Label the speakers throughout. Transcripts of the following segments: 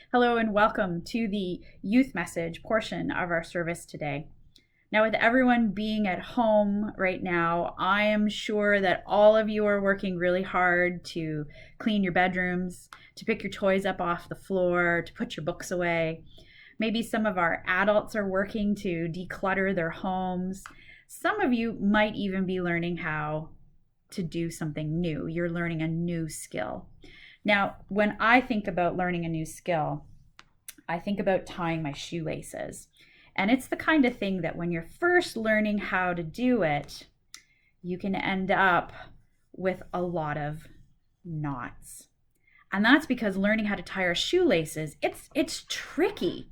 Speaker 1: Hello and welcome to the youth message portion of our service today. Now, with everyone being at home right now, I am sure that all of you are working really hard to clean your bedrooms, to pick your toys up off the floor, to put your books away. Maybe some of our adults are working to declutter their homes. Some of you might even be learning how to do something new. You're learning a new skill. Now, when I think about learning a new skill, I think about tying my shoelaces. And it's the kind of thing that when you're first learning how to do it, you can end up with a lot of knots. And that's because learning how to tie our shoelaces, it's tricky.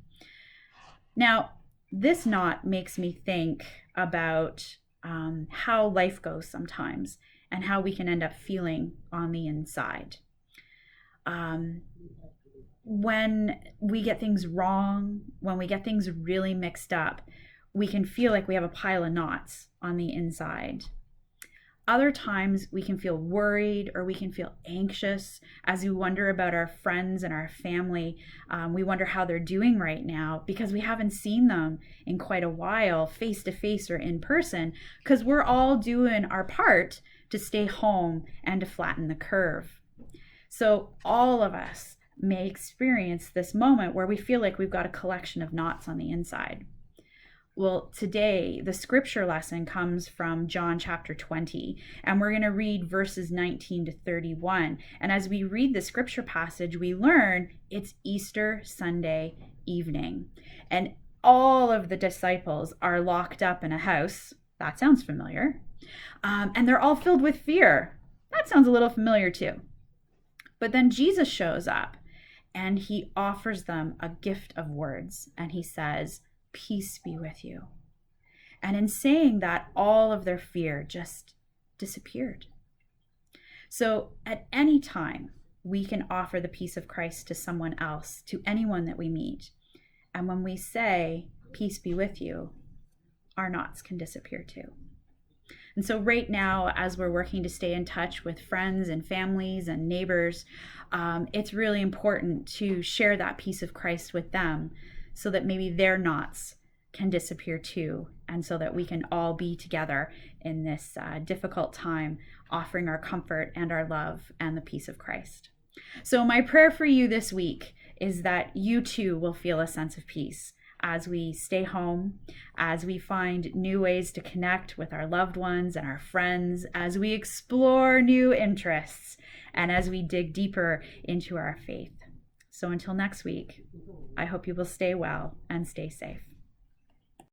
Speaker 1: Now, this knot makes me think about how life goes sometimes and how we can end up feeling on the inside. When we get things wrong, when we get things really mixed up, we can feel like we have a pile of knots on the inside. Other times we can feel worried or we can feel anxious as we wonder about our friends and our family. We wonder how they're doing right now because we haven't seen them in quite a while, face to face or in person, because we're all doing our part to stay home and to flatten the curve. So all of us may experience this moment where we feel like we've got a collection of knots on the inside. Well, today, the scripture lesson comes from John chapter 20, and we're going to read verses 19 to 31. And as we read the scripture passage, we learn it's Easter Sunday evening. And all of the disciples are locked up in a house. That sounds familiar. And they're all filled with fear. That sounds a little familiar too. But then Jesus shows up and he offers them a gift of words. And he says, "Peace be with you." And in saying that, all of their fear just disappeared. So at any time, we can offer the peace of Christ to someone else, to anyone that we meet. And when we say, "Peace be with you," our knots can disappear too. And so right now, as we're working to stay in touch with friends and families and neighbors, it's really important to share that peace of Christ with them so that maybe their knots can disappear too, and so that we can all be together in this difficult time, offering our comfort and our love and the peace of Christ. So my prayer for you this week is that you too will feel a sense of peace as we stay home, as we find new ways to connect with our loved ones and our friends, as we explore new interests, and as we dig deeper into our faith. So until next week, I hope you will stay well and stay safe.